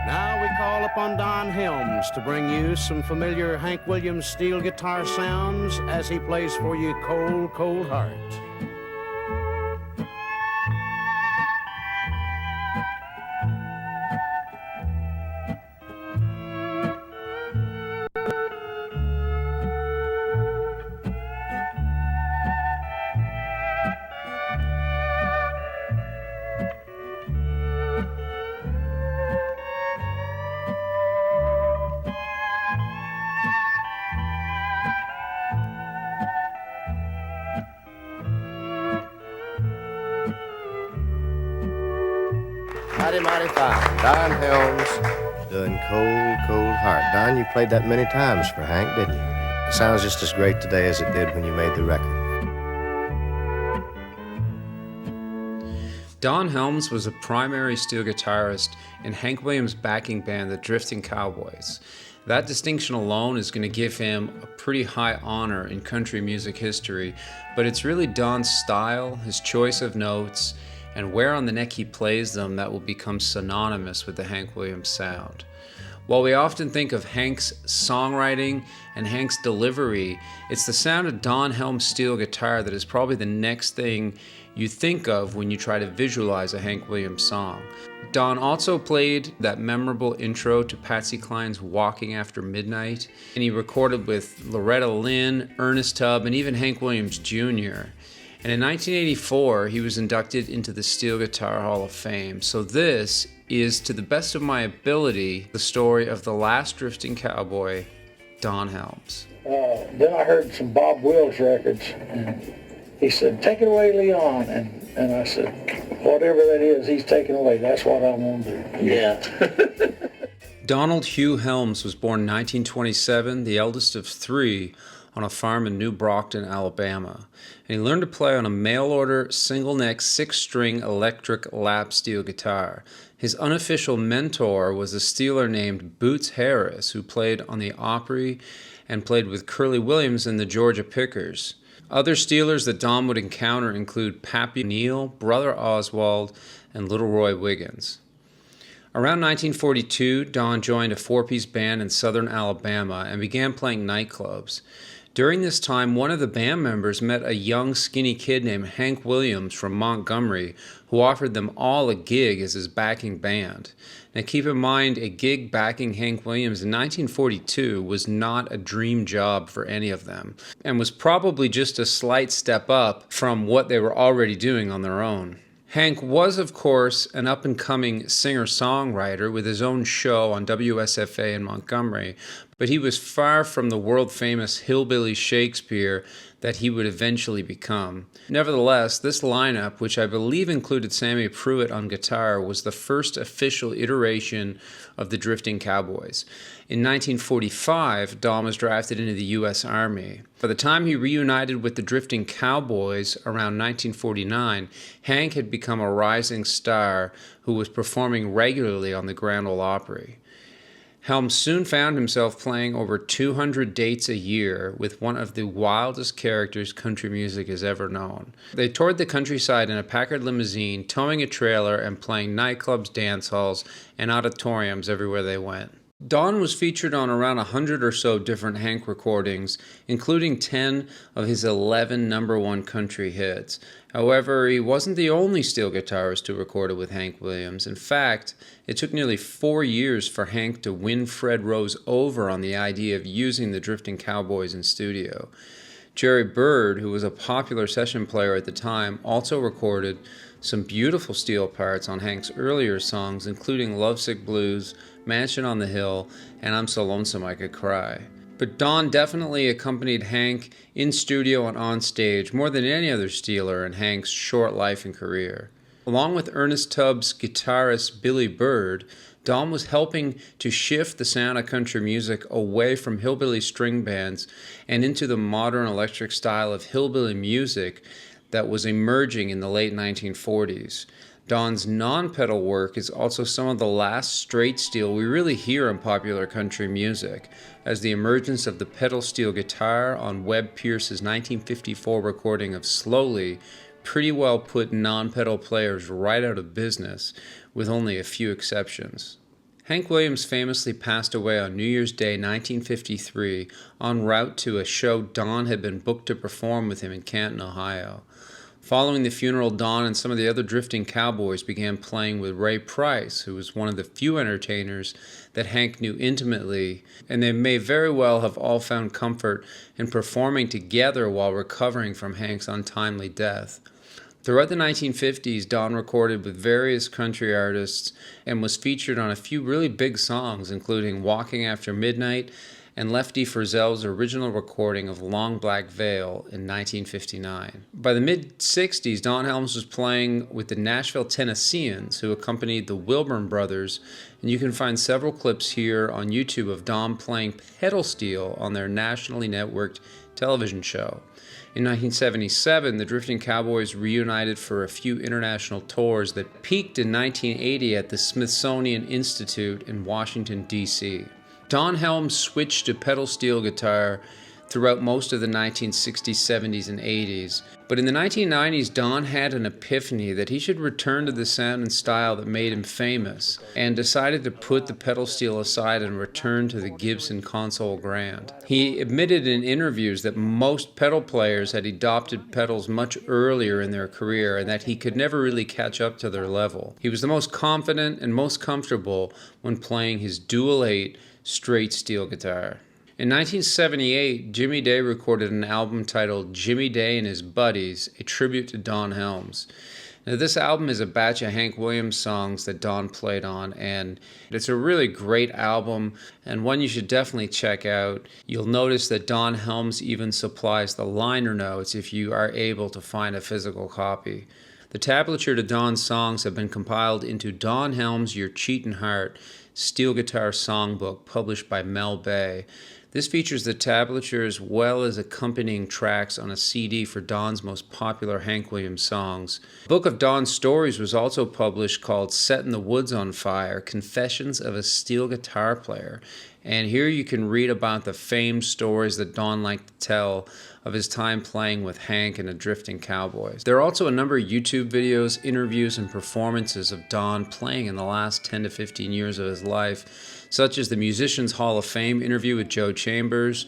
Now we call upon Don Helms to bring you some familiar Hank Williams steel guitar sounds as he plays for you Cold, Cold Heart. Mighty, mighty fine. Don Helms doing Cold, Cold Heart. Don, you played that many times for Hank, didn't you? It sounds just as great today as it did when you made the record. Don Helms was a primary steel guitarist in Hank Williams' backing band, the Drifting Cowboys. That distinction alone is going to give him a pretty high honor in country music history, but it's really Don's style, his choice of notes, and where on the neck he plays them that will become synonymous with the Hank Williams sound. While we often think of Hank's songwriting and Hank's delivery, it's the sound of Don Helms' steel guitar that is probably the next thing you think of when you try to visualize a Hank Williams song. Don also played that memorable intro to Patsy Cline's Walking After Midnight, and he recorded with Loretta Lynn, Ernest Tubb, and even Hank Williams Jr. And in 1984, he was inducted into the Steel Guitar Hall of Fame. So this is, to the best of my ability, the story of the last drifting cowboy, Don Helms. Then I heard some Bob Wills records, and he said, "Take it away, Leon." And I said, "Whatever that is, he's taking away. That's what I'm going to do." Yeah. Donald Hugh Helms was born in 1927, the eldest of three, on a farm in New Brockton, Alabama. And he learned to play on a mail-order, single-neck, 6-string electric lap steel guitar. His unofficial mentor was a steeler named Boots Harris, who played on the Opry and played with Curly Williams and the Georgia Pickers. Other steelers that Don would encounter include Pappy Neal, Brother Oswald, and Little Roy Wiggins. Around 1942, Don joined a 4-piece band in southern Alabama and began playing nightclubs. During this time, one of the band members met a young, skinny kid named Hank Williams from Montgomery, who offered them all a gig as his backing band. Now keep in mind, a gig backing Hank Williams in 1942 was not a dream job for any of them, and was probably just a slight step up from what they were already doing on their own. Hank was, of course, an up-and-coming singer-songwriter with his own show on WSFA in Montgomery, but he was far from the world-famous hillbilly Shakespeare that he would eventually become. Nevertheless, this lineup, which I believe included Sammy Pruitt on guitar, was the first official iteration of the Drifting Cowboys. In 1945, Don was drafted into the U.S. Army. By the time he reunited with the Drifting Cowboys around 1949, Hank had become a rising star who was performing regularly on the Grand Ole Opry. Helms soon found himself playing over 200 dates a year with one of the wildest characters country music has ever known. They toured the countryside in a Packard limousine, towing a trailer and playing nightclubs, dance halls, and auditoriums everywhere they went. Don was featured on around 100 or so different Hank recordings, including 10 of his 11 #1 country hits. However, he wasn't the only steel guitarist who recorded with Hank Williams. In fact, it took nearly 4 years for Hank to win Fred Rose over on the idea of using the Drifting Cowboys in studio. Jerry Byrd, who was a popular session player at the time, also recorded some beautiful steel parts on Hank's earlier songs, including Lovesick Blues, Mansion on the Hill, and I'm So Lonesome I Could Cry. But Don definitely accompanied Hank in studio and on stage more than any other steeler in Hank's short life and career. Along with Ernest Tubb's guitarist Billy Byrd, Don was helping to shift the sound of country music away from hillbilly string bands and into the modern electric style of hillbilly music that was emerging in the late 1940s. Don's non-pedal work is also some of the last straight steel we really hear in popular country music, as the emergence of the pedal steel guitar on Webb Pierce's 1954 recording of Slowly pretty well put non-pedal players right out of business, with only a few exceptions. Hank Williams famously passed away on New Year's Day 1953 en route to a show Don had been booked to perform with him in Canton, Ohio. Following the funeral, Don and some of the other drifting cowboys began playing with Ray Price, who was one of the few entertainers that Hank knew intimately, and they may very well have all found comfort in performing together while recovering from Hank's untimely death. Throughout the 1950s, Don recorded with various country artists and was featured on a few really big songs, including Walking After Midnight and Lefty Frizzell's original recording of Long Black Veil in 1959. By the mid-60s, Don Helms was playing with the Nashville Tennesseans, who accompanied the Wilburn Brothers, and you can find several clips here on YouTube of Don playing pedal steel on their nationally networked television show. In 1977, the Drifting Cowboys reunited for a few international tours that peaked in 1980 at the Smithsonian Institute in Washington, D.C. Don Helms switched to pedal steel guitar throughout most of the 1960s, 70s, and 80s. But in the 1990s, Don had an epiphany that he should return to the sound and style that made him famous, and decided to put the pedal steel aside and return to the Gibson Console Grand. He admitted in interviews that most pedal players had adopted pedals much earlier in their career and that he could never really catch up to their level. He was the most confident and most comfortable when playing his Dual 8 straight steel guitar. In 1978, Jimmy Day recorded an album titled Jimmy Day and His Buddies, a tribute to Don Helms. Now, this album is a batch of Hank Williams songs that Don played on, and it's a really great album and one you should definitely check out. You'll notice that Don Helms even supplies the liner notes if you are able to find a physical copy. The tablature to Don's songs have been compiled into Don Helms' Your Cheatin' Heart Steel Guitar Songbook, published by Mel Bay. This features the tablature as well as accompanying tracks on a CD for Don's most popular Hank Williams songs. A book of Don's stories was also published called Setting the Woods on Fire, Confessions of a Steel Guitar Player. And here you can read about the famed stories that Don liked to tell of his time playing with Hank and the Drifting Cowboys. There are also a number of YouTube videos, interviews, and performances of Don playing in the last 10 to 15 years of his life, such as the Musicians Hall of Fame interview with Joe Chambers,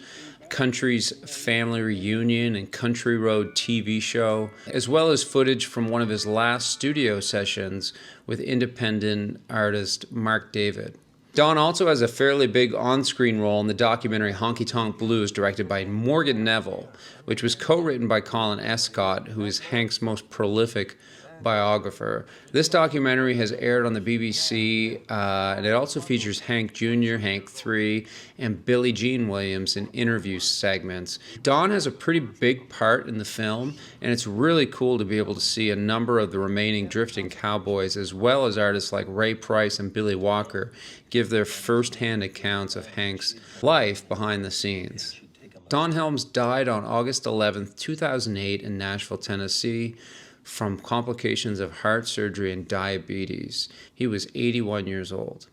Country's Family Reunion and Country Road TV show, as well as footage from one of his last studio sessions with independent artist Mark David. Don also has a fairly big on-screen role in the documentary Honky Tonk Blues, directed by Morgan Neville, which was co-written by Colin Escott, who is Hank's most prolific biographer. This documentary has aired on the BBC, and it also features Hank Jr., Hank III, and Billie Jean Williams in interview segments. Don has a pretty big part in the film, and it's really cool to be able to see a number of the remaining Drifting Cowboys, as well as artists like Ray Price and Billy Walker, give their first-hand accounts of Hank's life behind the scenes. Don Helms died on August 11, 2008 in Nashville, Tennessee, from complications of heart surgery and diabetes. He was 81 years old.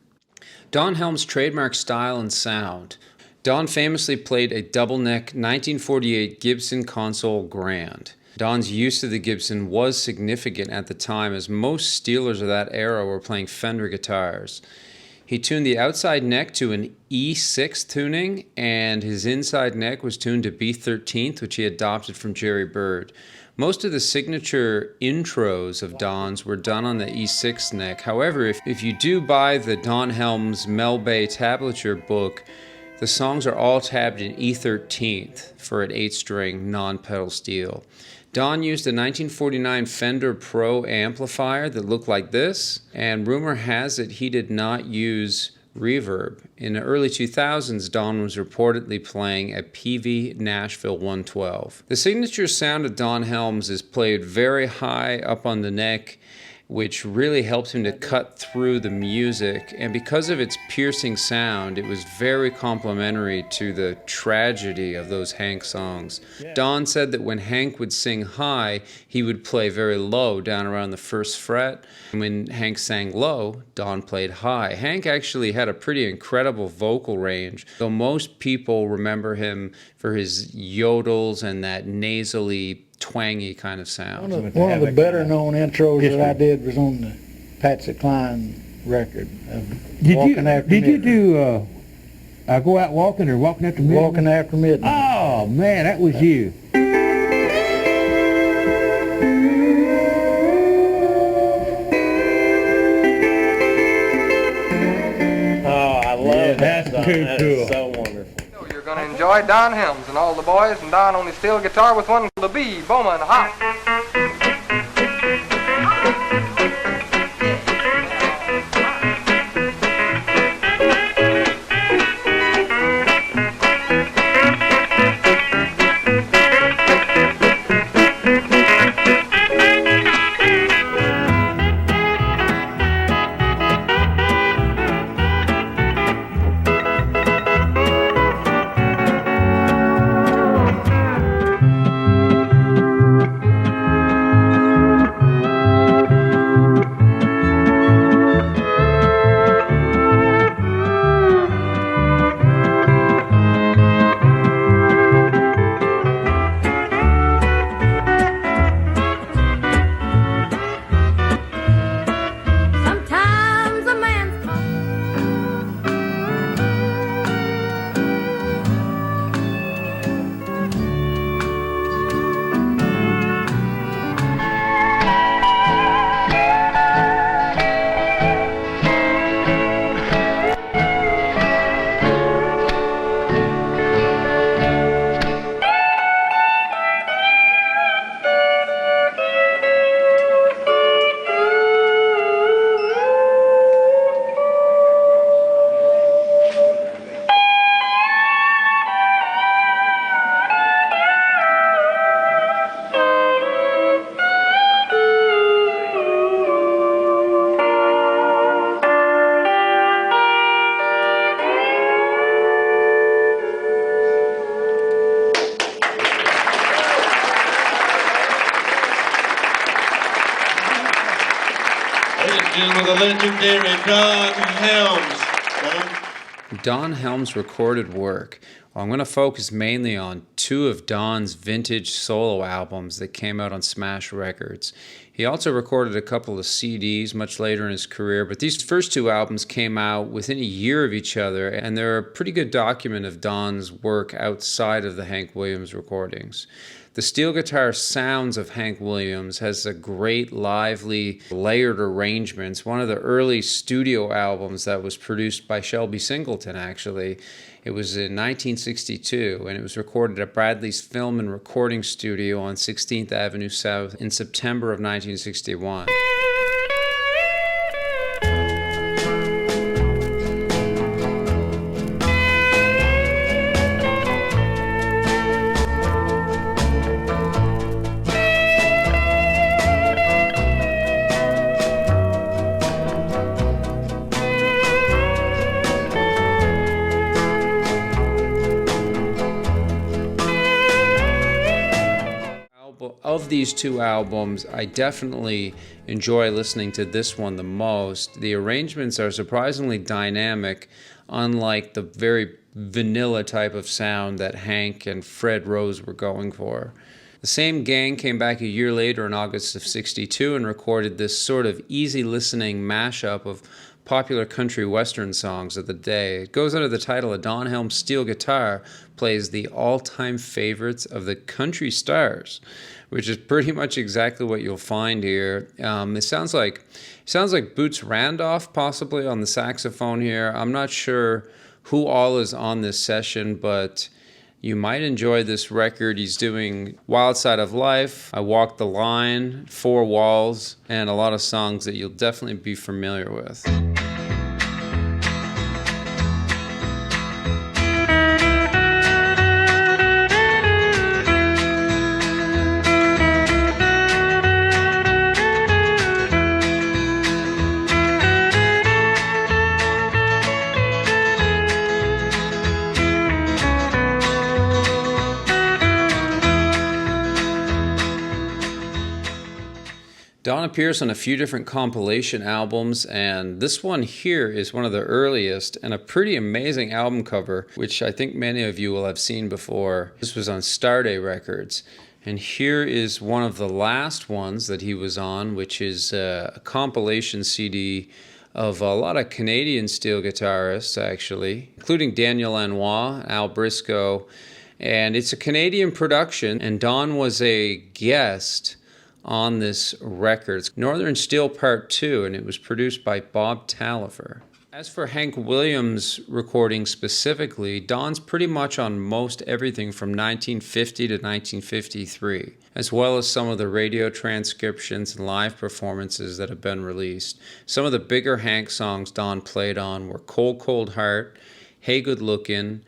Don Helms' trademark style and sound. Don famously played a double-neck 1948 Gibson Console Grand. Don's use of the Gibson was significant at the time, as most Steelers of that era were playing Fender guitars. He tuned the outside neck to an E6 tuning, and his inside neck was tuned to B13th, which he adopted from Jerry Byrd. Most of the signature intros of Don's were done on the E6 neck. However, if you do buy the Don Helms Mel Bay tablature book, the songs are all tabbed in E13th for an 8-string non-pedal steel. Don used a 1949 Fender Pro amplifier that looked like this, and rumor has it he did not use reverb. In the early 2000s, Don was reportedly playing a PV Nashville 112. The signature sound of Don Helms is played very high up on the neck, which really helped him to cut through the music, and because of its piercing sound, it was very complimentary to the tragedy of those Hank songs. Don said that when Hank would sing high, he would play very low, down around the first fret. And when Hank sang low, Don played high. Hank actually had a pretty incredible vocal range, though most people remember him for his yodels and that nasally, twangy kind of sound. One of the better known intros that I did was on the Patsy Cline record. Did you do Go Out Walking or Walking After Midnight? Walking After Midnight. Oh, man, that was you. Oh, I love that's that song. too That cool. is so wonderful. You're going to enjoy Don Helms and all the boys, and Don on his steel guitar with one the B, Bowman, hop. With the legendary Don Helms. Don Helms' recorded work. Well, I'm going to focus mainly on two of Don's vintage solo albums that came out on Smash Records. He also recorded a couple of CDs much later in his career, but these first two albums came out within a year of each other, and they're a pretty good document of Don's work outside of the Hank Williams recordings. The steel guitar sounds of Hank Williams has a great, lively, layered arrangements. One of the early studio albums that was produced by Shelby Singleton, actually. It was in 1962, and it was recorded at Bradley's Film and Recording Studio on 16th Avenue South in September of 1961. Of these two albums, I definitely enjoy listening to this one the most. The arrangements are surprisingly dynamic, unlike the very vanilla type of sound that Hank and Fred Rose were going for. The same gang came back a year later in August of '62 and recorded this sort of easy listening mashup of popular country western songs of the day. It goes under the title of Don Helms Steel Guitar Plays the All-Time Favorites of the Country Stars, which is pretty much exactly what you'll find here. It sounds like Boots Randolph possibly on the saxophone here. I'm not sure who all is on this session, but you might enjoy this record. He's doing Wild Side of Life, I Walk the Line, Four Walls, and a lot of songs that you'll definitely be familiar with. Don appears on a few different compilation albums, and this one here is one of the earliest and a pretty amazing album cover, which I think many of you will have seen before. This was on Starday Records, and here is one of the last ones that he was on, which is a compilation CD of a lot of Canadian steel guitarists, actually, including Daniel Lanois, Al Briscoe, and it's a Canadian production, and Don was a guest on this record. It's Northern Steel Part 2, and it was produced by Bob Talifer. As for Hank Williams' recording specifically, Don's pretty much on most everything from 1950 to 1953, as well as some of the radio transcriptions and live performances that have been released. Some of the bigger Hank songs Don played on were Cold Cold Heart, Hey Good Lookin',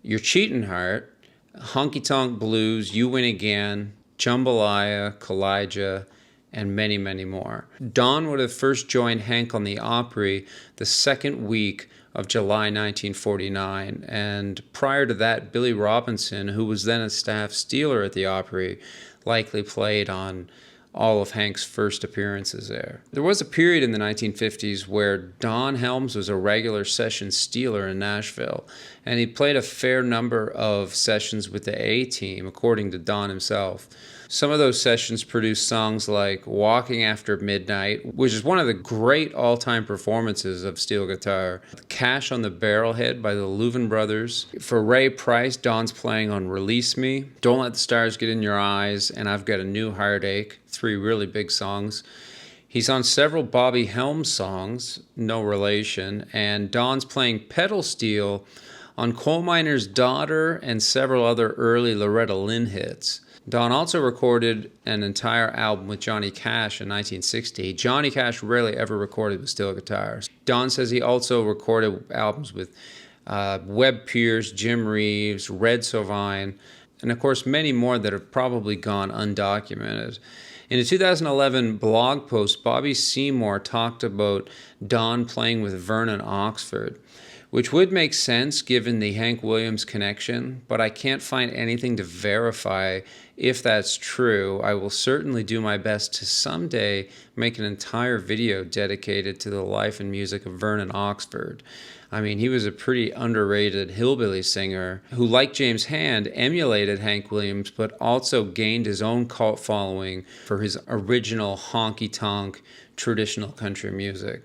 You're Cheatin' Heart, Honky Tonk Blues, You Win Again, Jambalaya, Kalijah, and many, many more. Don would have first joined Hank on the Opry the second week of July 1949, and prior to that, Billy Robinson, who was then a staff steeler at the Opry, likely played on all of Hank's first appearances there. There was a period in the 1950s where Don Helms was a regular session steeler in Nashville, and he played a fair number of sessions with the A-Team, according to Don himself. Some of those sessions produced songs like Walking After Midnight, which is one of the great all-time performances of steel guitar. Cash on the Barrelhead by the Louvin Brothers. For Ray Price, Don's playing on Release Me, Don't Let the Stars Get in Your Eyes, and I've Got a New Heartache. 3 really big songs. He's on several Bobbe Helm songs, no relation, and Don's playing pedal steel on Coal Miner's Daughter and several other early Loretta Lynn hits. Don also recorded an entire album with Johnny Cash in 1960. Johnny Cash rarely ever recorded with steel guitars. Don says he also recorded albums with Webb Pierce, Jim Reeves, Red Sovine, and of course many more that have probably gone undocumented. In a 2011 blog post, Bobby Seymour talked about Don playing with Vernon Oxford, which would make sense given the Hank Williams connection, but I can't find anything to verify if that's true. I will certainly do my best to someday make an entire video dedicated to the life and music of Vernon Oxford. I mean, he was a pretty underrated hillbilly singer who, like James Hand, emulated Hank Williams, but also gained his own cult following for his original honky-tonk traditional country music.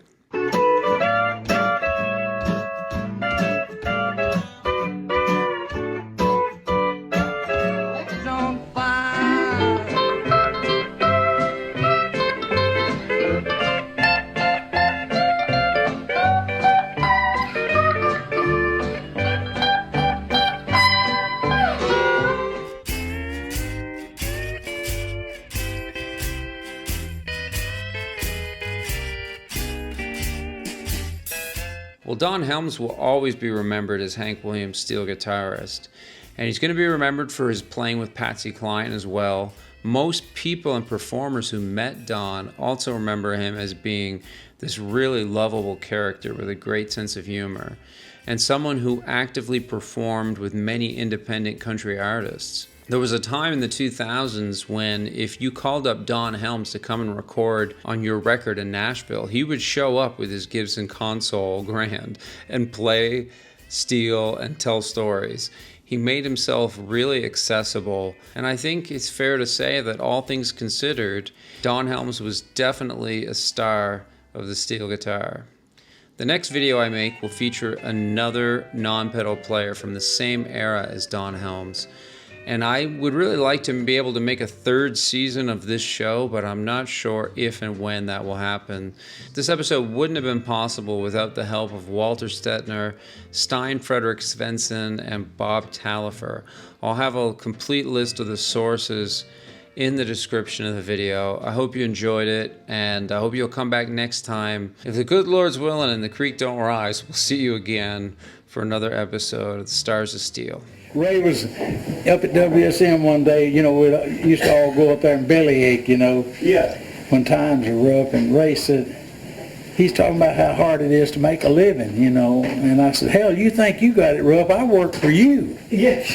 Well, Don Helms will always be remembered as Hank Williams' steel guitarist, and he's going to be remembered for his playing with Patsy Cline as well. Most people and performers who met Don also remember him as being this really lovable character with a great sense of humor, and someone who actively performed with many independent country artists. There was a time in the 2000s when if you called up Don Helms to come and record on your record in Nashville, he would show up with his Gibson Console Grand and play steel and tell stories. He made himself really accessible, and I think it's fair to say that all things considered, Don Helms was definitely a star of the steel guitar. The next video I make will feature another non-pedal player from the same era as Don Helms. And I would really like to be able to make a third season of this show, but I'm not sure if and when that will happen. This episode wouldn't have been possible without the help of Walter Stetner, Stein, Frederic, Svendsen, and Bob Talifer. I'll have a complete list of the sources in the description of the video. I hope you enjoyed it, and I hope you'll come back next time. If the good Lord's willing and the creek don't rise, we'll see you again for another episode of the Stars of Steel. Ray was up at WSM one day, you know, we used to all go up there and bellyache, you know. Yeah. When times are rough, and Ray said, he's talking about how hard it is to make a living, you know. And I said, hell, you think you got it rough? I work for you. Yes.